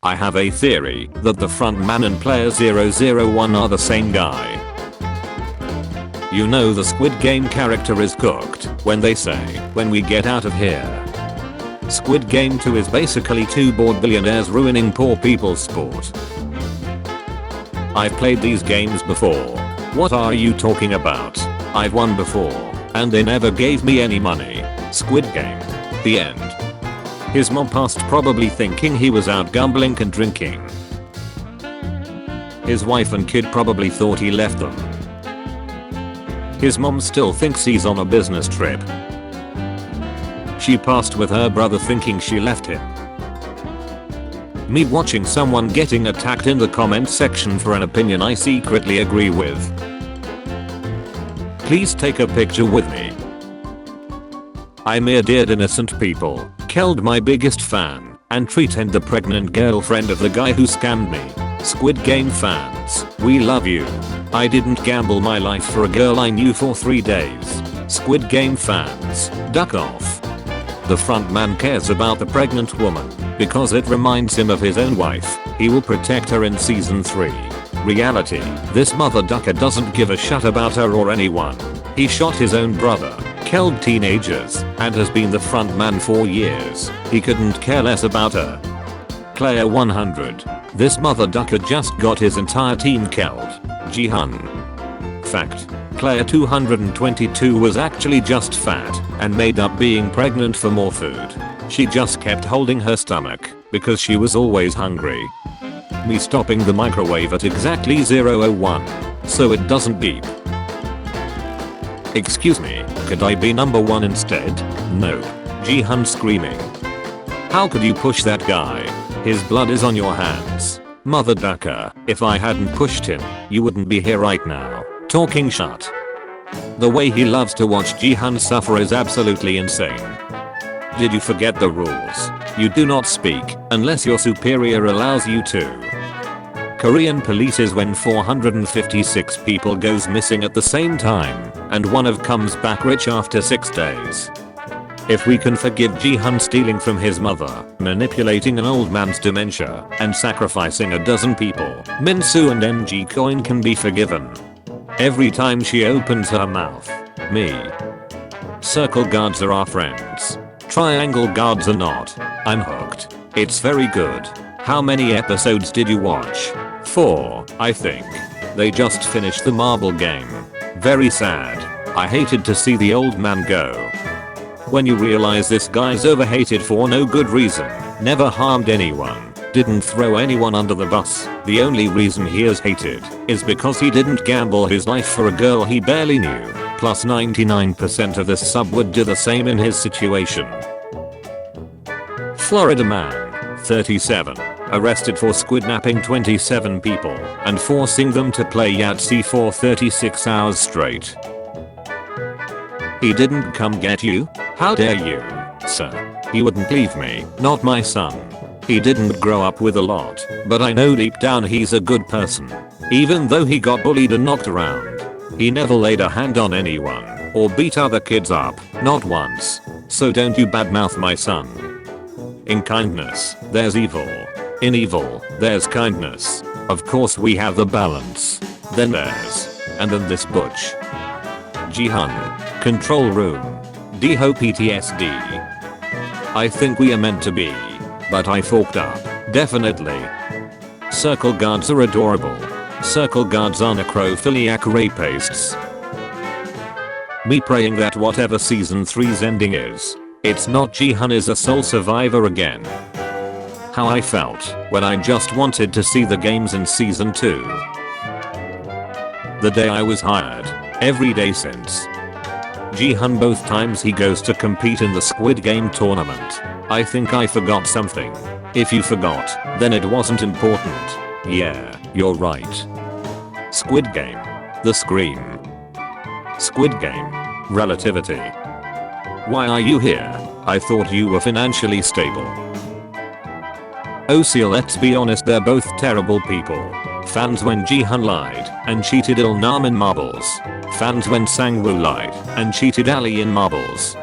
I have a theory that the frontman and player 001 are the same guy. You know the Squid Game character is cooked when they say, "When we get out of here." Squid Game 2 is basically two bored billionaires ruining poor people's sport. I've played these games before. What are you talking about? I've won before, and they never gave me any money. Squid Game. The end. His mom passed probably thinking he was out gambling and drinking. His wife and kid probably thought he left them. His mom still thinks he's on a business trip. She passed with her brother thinking she left him. Me watching someone getting attacked in the comment section for an opinion I secretly agree with. Please take a picture with me. I murdered innocent people, killed my biggest fan, and treated the pregnant girlfriend of the guy who scammed me. Squid Game fans, we love you. I didn't gamble my life for a girl I knew for 3 days. Squid Game fans, duck off. The frontman cares about the pregnant woman because it reminds him of his own wife. He will protect her in season 3. Reality, this mother ducker doesn't give a shit about her or anyone. He shot his own brother, killed teenagers, and has been the frontman for years. He couldn't care less about her. Player 100. This mother ducker just got his entire team killed. Jihan. Fact. Player 222 was actually just fat and made up being pregnant for more food. She just kept holding her stomach because she was always hungry. Me stopping the microwave at exactly 0:01 so it doesn't beep. Excuse me, could I be number 1 instead? No. Jihan screaming. How could you push that guy? His blood is on your hands. Mother ducker, if I hadn't pushed him, you wouldn't be here right now, talking shit. The way he loves to watch Jihan suffer is absolutely insane. Did you forget the rules? You do not speak unless your superior allows you to. Korean police is when 456 people goes missing at the same time, and one of comes back rich after 6 days. If we can forgive Jihan stealing from his mother, manipulating an old man's dementia, and sacrificing a dozen people, Minsu and MG Coin can be forgiven. Every time she opens her mouth. Me. Circle guards are our friends. Triangle guards are not. I'm hooked. It's very good. How many episodes did you watch? 4, I think. They just finished the marble game. Very sad. I hated to see the old man go. When you realize this guy's overhated for no good reason, never harmed anyone, didn't throw anyone under the bus, the only reason he is hated is because he didn't gamble his life for a girl he barely knew, plus 99% of this sub would do the same in his situation. Florida man, 37, arrested for squidnapping 27 people and forcing them to play Yahtzee for 36 hours straight. He didn't come get you? How dare you, sir? He wouldn't leave me, not my son. He didn't grow up with a lot, but I know deep down he's a good person. Even though he got bullied and knocked around. He never laid a hand on anyone, or beat other kids up, not once. So don't you badmouth my son. In kindness, there's evil. In evil, there's kindness. Of course we have the balance. Then there's, and then this butch. Jihan. Control room. Deho PTSD. I think we are meant to be. But I forked up. Definitely. Circle guards are adorable. Circle guards are necrophiliac rapists. Me praying that whatever season 3's ending is, it's not Jihan is a sole survivor again. How I felt when I just wanted to see the games in season 2. The day I was hired. Every day since. Jihan both times he goes to compete in the Squid Game tournament. I think I forgot something. If you forgot, then it wasn't important. Yeah, you're right. Squid Game. The Scream. Squid Game. Relativity. Why are you here? I thought you were financially stable. OC, let's be honest, they're both terrible people. Fans when Jihan lied and cheated Ilnam in marbles. Fans when Sangwoo lied and cheated Ali in marbles.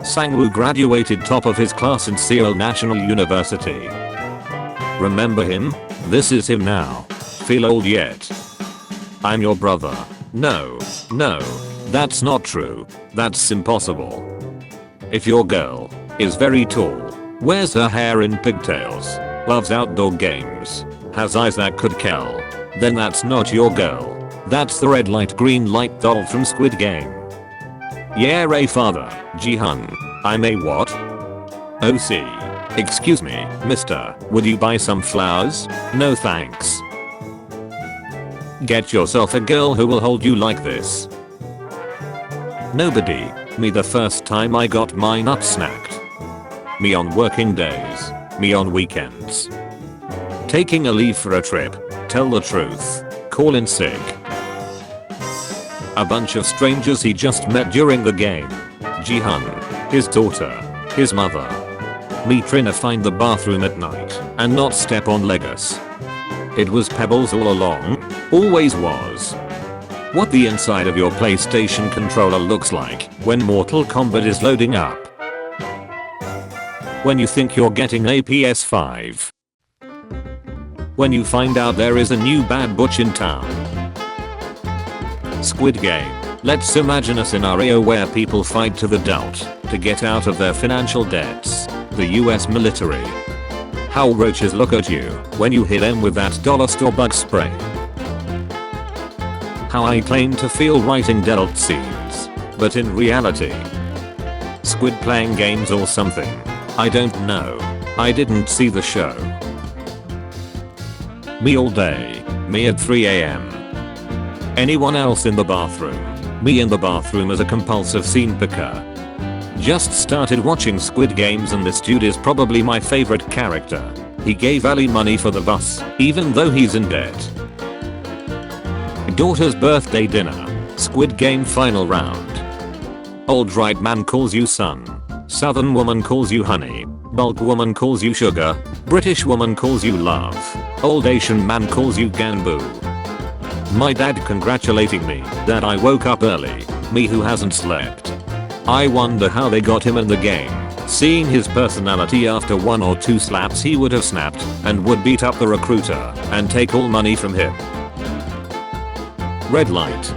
Sangwoo graduated top of his class in Seoul National University. Remember him? This is him now. Feel old yet? I'm your brother. No, that's not true. That's impossible. If your girl is very tall, wears her hair in pigtails, loves outdoor games, has eyes that could kill, then that's not your girl. That's the red light green light doll from Squid Game. Yeah, Ray father, Jihan. I'm a what? OC. Excuse me, mister, would you buy some flowers? No thanks. Get yourself a girl who will hold you like this. Nobody. Me the first time I got my nuts snacked. Me on working days. Me on weekends. Taking a leave for a trip. Tell the truth. Call in sick. A bunch of strangers he just met during the game. Jihan. His daughter. His mother. Me trying to find the bathroom at night and not step on Legos. It was Pebbles all along. Always was. What the inside of your PlayStation controller looks like when Mortal Kombat is loading up. When you think you're getting a PS5. When you find out there is a new bad butch in town. Squid Game. Let's imagine a scenario where people fight to the death to get out of their financial debts. The US military. How roaches look at you when you hit them with that dollar store bug spray. How I claim to feel writing dealt scenes, but in reality, Squid playing games or something. I don't know. I didn't see the show. Me all day. Me at 3 AM. Anyone else in the bathroom? Me in the bathroom as a compulsive scene picker. Just started watching Squid Games and this dude is probably my favorite character. He gave Ali money for the bus, even though he's in debt. Daughter's birthday dinner. Squid Game final round. Old right man calls you son. Southern woman calls you honey. Bulk woman calls you sugar. British woman calls you love. Old Asian man calls you ganboo. My dad congratulating me that I woke up early. Me who hasn't slept. I wonder how they got him in the game. Seeing his personality, after 1 or 2 slaps he would have snapped and would beat up the recruiter and take all money from him. Red light.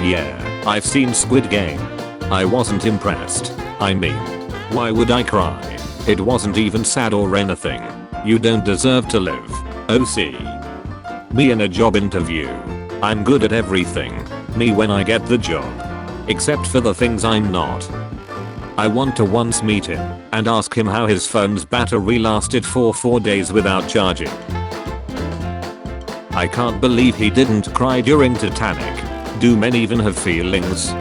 Yeah, I've seen Squid Game. I wasn't impressed. I mean, why would I cry? It wasn't even sad or anything. You don't deserve to live. OC. Me in a job interview. I'm good at everything. Me when I get the job. Except for the things I'm not. I want to once meet him and ask him how his phone's battery lasted for 4 days without charging. I can't believe he didn't cry during Titanic. Do men even have feelings?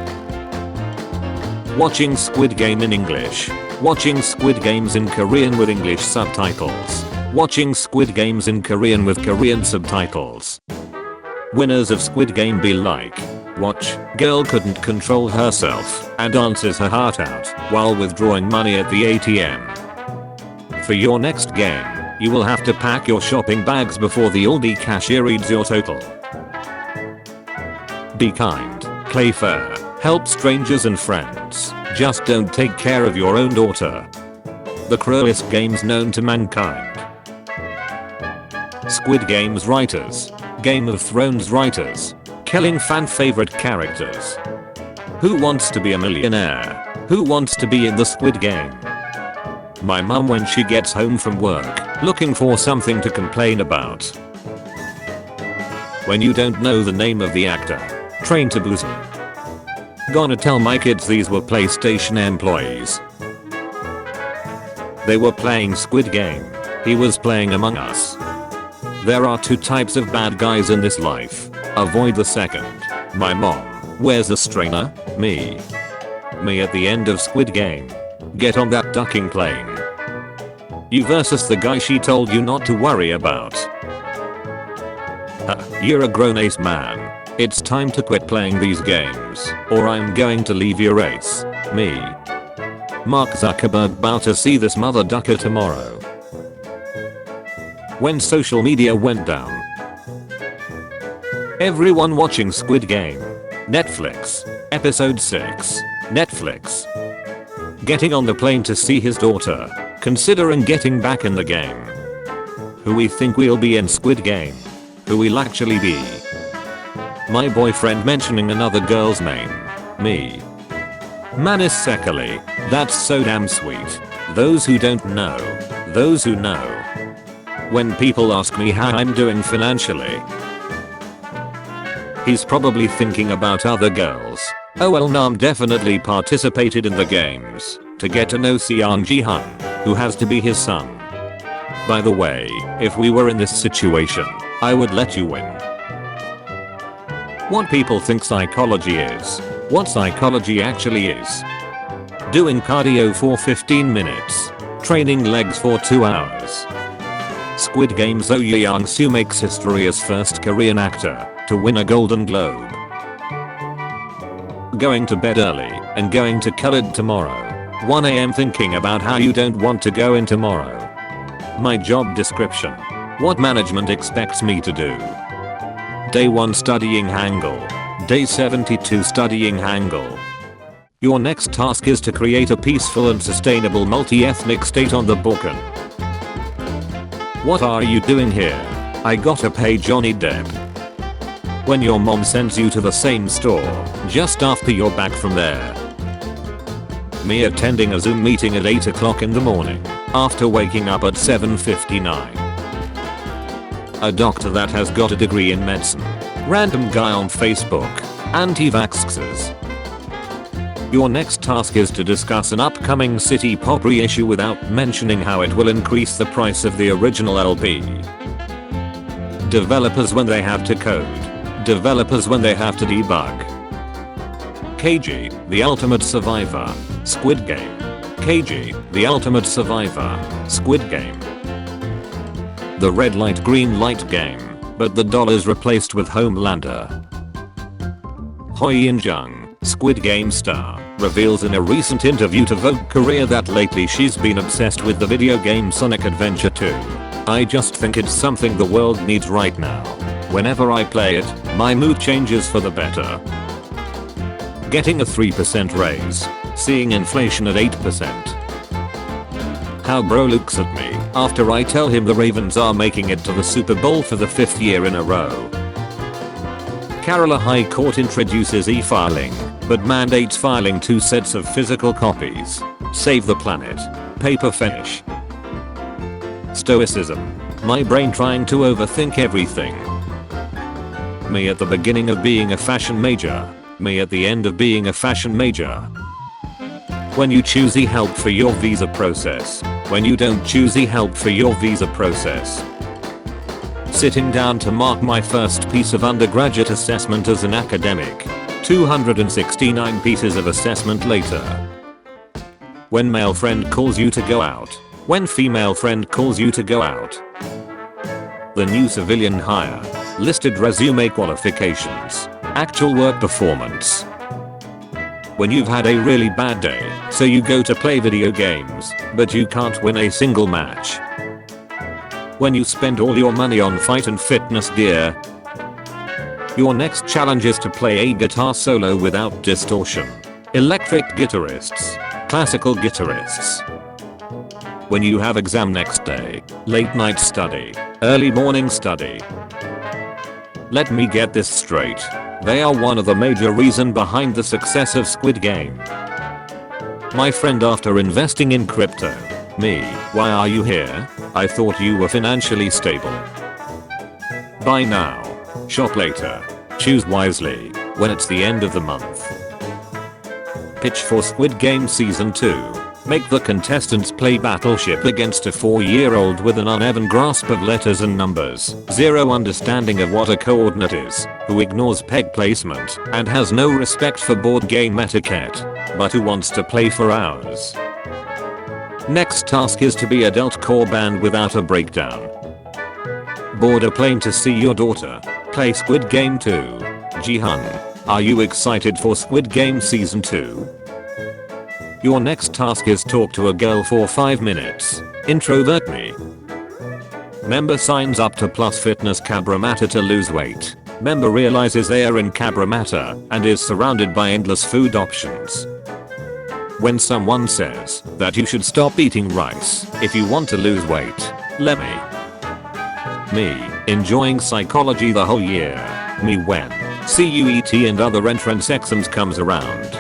Watching Squid Game in English. Watching Squid Games in Korean with English subtitles. Watching Squid Games in Korean with Korean subtitles. Winners of Squid Game be like. Watch, girl couldn't control herself and dances her heart out while withdrawing money at the ATM. For your next game, you will have to pack your shopping bags before the Aldi cashier reads your total. Be kind, play fair, help strangers and friends, just don't take care of your own daughter. The cruelest games known to mankind. Squid Game's writers, Game of Thrones writers, killing fan favorite characters. Who wants to be a millionaire? Who wants to be in the Squid Game? My mum when she gets home from work, looking for something to complain about. When you don't know the name of the actor. Train to Busan. Gonna tell my kids these were PlayStation employees. They were playing Squid Game. He was playing Among Us. There are 2 types of bad guys in this life. Avoid the second. My mom. Where's the strainer? Me. Me at the end of Squid Game. Get on that ducking plane. You versus the guy she told you not to worry about. You're a grown ace man. It's time to quit playing these games, or I'm going to leave your race. Me. Mark Zuckerberg about to see this mother ducker tomorrow. When social media went down. Everyone watching Squid Game. Netflix. Episode 6. Netflix. Getting on the plane to see his daughter. considering getting back in the game. Who we think we'll be in Squid Game. Who we'll actually be. My boyfriend mentioning another girl's name. Me. Manis Sekali. That's so damn sweet. Those who don't know. Those who know. When people ask me how I'm doing financially, he's probably thinking about other girls. Oh well, Nam definitely participated in the games to get to know Seong Ji-hun, who has to be his son. By the way, if we were in this situation, I would let you win. What people think psychology is. What psychology actually is. Doing cardio for 15 minutes. Training legs for 2 hours. Squid Game. Oh Yeong-soo makes history as first Korean actor to win a Golden Globe. Going to bed early and going to college tomorrow. 1 AM thinking about how you don't want to go in tomorrow. My job description. What management expects me to do. Day 1 studying Hangul. Day 72 studying Hangul. Your next task is to create a peaceful and sustainable multi-ethnic state on the Balkan. What are you doing here? I gotta pay Johnny Depp. When your mom sends you to the same store just after you're back from there. Me attending a Zoom meeting at 8 o'clock in the morning after waking up at 7:59. A doctor that has got a degree in medicine. Random guy on Facebook. Anti-vaxxers. Your next task is to discuss an upcoming city pop reissue without mentioning how it will increase the price of the original LP. Developers when they have to code. Developers when they have to debug. KG, the ultimate survivor. Squid Game. KG, the ultimate survivor. Squid Game. The red light green light game, but the dollars replaced with Homelander. Hoi In-jung, Squid Game star, reveals in a recent interview to Vogue Korea that lately she's been obsessed with the video game Sonic Adventure 2. I just think it's something the world needs right now. Whenever I play it, my mood changes for the better. Getting a 3% raise. Seeing inflation at 8%. How bro looks at me after I tell him the Ravens are making it to the Super Bowl for the 5th year in a row. Kerala High Court introduces e-filing, but mandates filing 2 sets of physical copies. Save the planet. Paper fetish. Stoicism. My brain trying to overthink everything. Me at the beginning of being a fashion major. Me at the end of being a fashion major. When you choose e-help for your visa process. When you don't choose e-help for your visa process. Sitting down to mark my first piece of undergraduate assessment as an academic. 269 pieces of assessment later. When male friend calls you to go out. When female friend calls you to go out. The new civilian hire. Listed resume qualifications. Actual work performance. When you've had a really bad day, so you go to play video games, but you can't win a single match. When you spend all your money on fight and fitness gear. Your next challenge is to play a guitar solo without distortion. Electric guitarists. Classical guitarists. When you have exam next day, late night study, early morning study. Let me get this straight. They are one of the major reason behind the success of Squid Game. My friend after investing in crypto. Me, why are you here? I thought you were financially stable. Buy now. Shop later. Choose wisely when it's the end of the month. Pitch for Squid Game Season 2. Make the contestants play Battleship against a 4-year-old with an uneven grasp of letters and numbers, zero understanding of what a coordinate is, who ignores peg placement, and has no respect for board game etiquette, but who wants to play for hours. Next task is to be adult core band without a breakdown. Board a plane to see your daughter play Squid Game 2. Ji-hun, are you excited for Squid Game Season 2? Your next task is talk to a girl for 5 minutes. Introvert me. Member signs up to Plus Fitness Cabramatta to lose weight. Member realizes they are in Cabramatta and is surrounded by endless food options. When someone says that you should stop eating rice if you want to lose weight. Let me enjoying psychology the whole year. Me when CUET and other entrance exams comes around.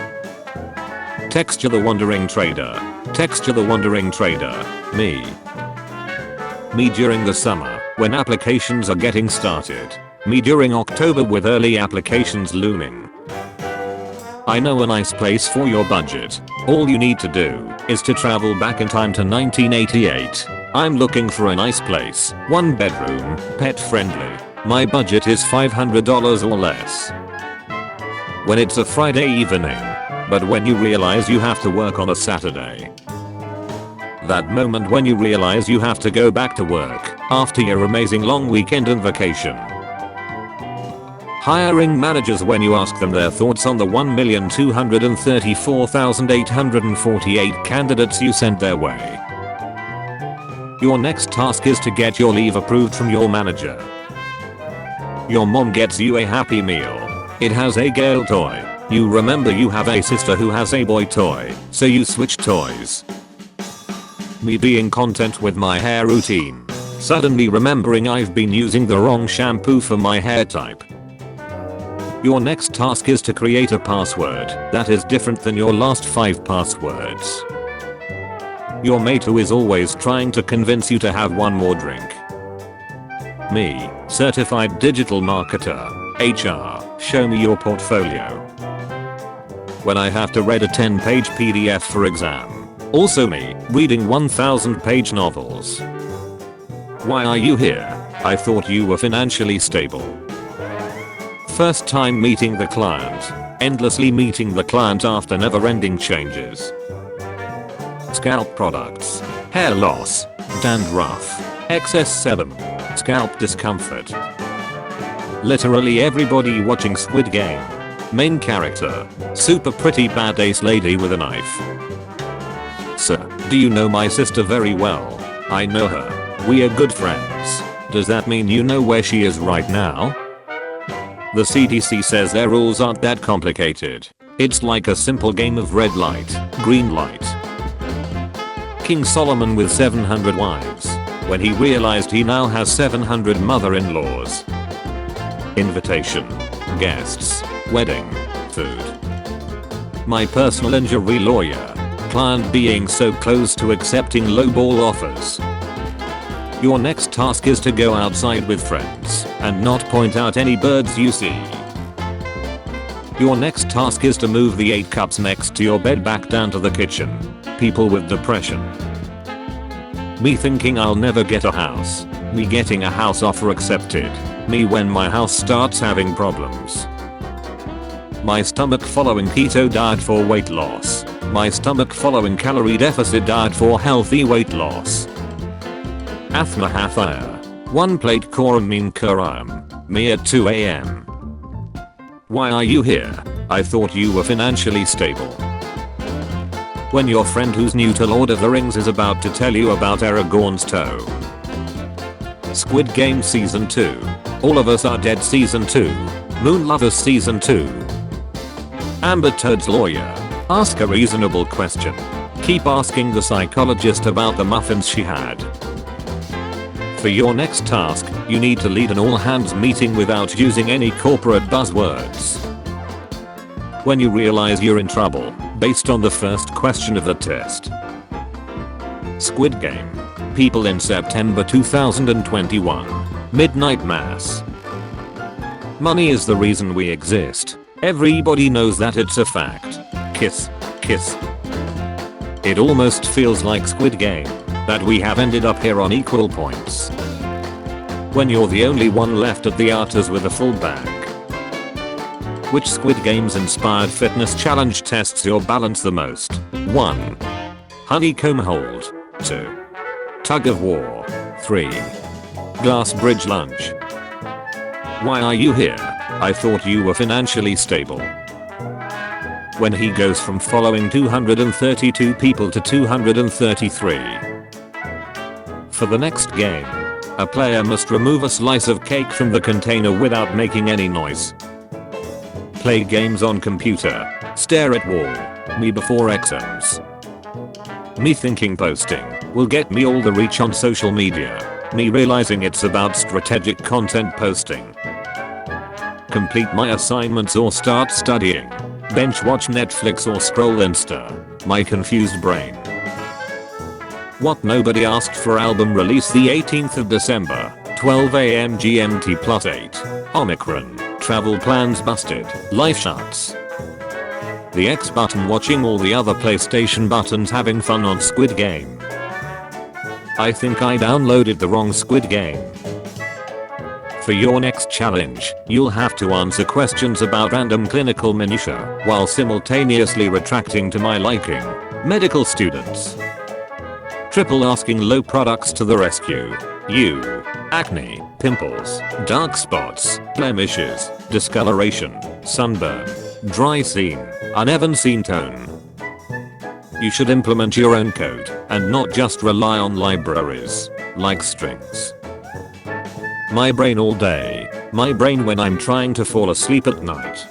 Texture the wandering trader. Texture the wandering trader. Me during the summer when applications are getting started. Me during October with early applications looming. I know a nice place for your budget. All you need to do is to travel back in time to 1988. I'm looking for a nice place, 1 bedroom, pet friendly. My budget is $500 or less. When it's a Friday evening, but when you realize you have to work on a Saturday. That moment when you realize you have to go back to work after your amazing long weekend and vacation. Hiring managers when you ask them their thoughts on the 1,234,848 candidates you sent their way. Your next task is to get your leave approved from your manager. Your mom gets you a Happy Meal. It has a girl toy. You remember you have a sister who has a boy toy, so you switch toys. Me being content with my hair routine. Suddenly remembering I've been using the wrong shampoo for my hair type. Your next task is to create a password that is different than your last 5 passwords. Your mate who is always trying to convince you to have one more drink. Me, certified digital marketer, HR, show me your portfolio. When I have to read a 10-page PDF for exam. Also me, reading 1,000-page novels. Why are you here? I thought you were financially stable. First time meeting the client. Endlessly meeting the client after never-ending changes. Scalp products. Hair loss. Dandruff. Excess sebum. Scalp discomfort. Literally everybody watching Squid Game. Main character. Super pretty badass lady with a knife. Sir, do you know my sister very well? I know her. We are good friends. Does that mean you know where she is right now? The CDC says their rules aren't that complicated. It's like a simple game of red light, green light. King Solomon with 700 wives. When he realized he now has 700 mother-in-laws. Invitation. Guests. Wedding. Food. My personal injury lawyer. Client being so close to accepting lowball offers. Your next task is to go outside with friends and not point out any birds you see. Your next task is to move the 8 cups next to your bed back down to the kitchen. People with depression. Me thinking I'll never get a house. Me getting a house offer accepted. Me when my house starts having problems. My stomach following keto diet for weight loss. My stomach following calorie deficit diet for healthy weight loss. Athma Hathaya. 1 plate Korean Kurayam. Me at 2 AM. Why are you here? I thought you were financially stable. When your friend who's new to Lord of the Rings is about to tell you about Aragorn's toe. Squid Game Season 2. All of Us Are Dead Season 2. Moon Lovers Season 2. Amber Toad's lawyer. Ask a reasonable question. Keep asking the psychologist about the muffins she had. For your next task, you need to lead an all-hands meeting without using any corporate buzzwords. When you realize you're in trouble, based on the first question of the test. Squid Game. People in September 2021. Midnight Mass. Money is the reason we exist. Everybody knows that, it's a fact. Kiss. Kiss. It almost feels like Squid Game. That we have ended up here on equal points. When you're the only one left at the Arters with a full bag. Which Squid Games inspired fitness challenge tests your balance the most? 1. Honeycomb hold. 2. Tug of war. 3. Glass bridge lunge. Why are you here? I thought you were financially stable. When he goes from following 232 people to 233. For the next game, a player must remove a slice of cake from the container without making any noise. Play games on computer. Stare at wall. Me before exams. Me thinking posting will get me all the reach on social media. Me realizing it's about strategic content posting. Complete my assignments or start studying. Bench watch Netflix or scroll Insta. My confused brain. What nobody asked for album release the 18th of December, 12 am GMT +8. Omicron. Travel plans busted. Life shuts. The X button watching all the other PlayStation buttons having fun on Squid Game. I think I downloaded the wrong Squid Game. For your next challenge, you'll have to answer questions about random clinical minutiae while simultaneously retracting to my liking. Medical students. Triple asking low products to the rescue. You. Acne, pimples, dark spots, blemishes, discoloration, sunburn, dry scene, uneven scene tone. You should implement your own code and not just rely on libraries like strings. My brain all day. My brain when I'm trying to fall asleep at night.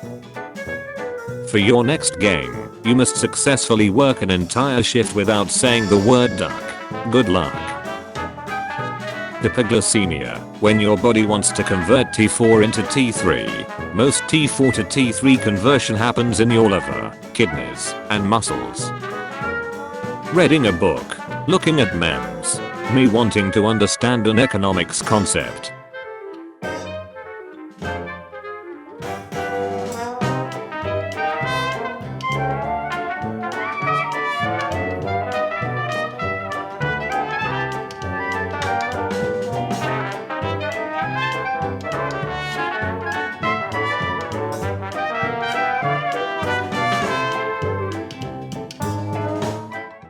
For your next game, you must successfully work an entire shift without saying the word duck. Good luck. Hypoglycemia, when your body wants to convert T4 into T3. Most T4 to T3 conversion happens in your liver, kidneys, and muscles. Reading a book, looking at memes, me wanting to understand an economics concept,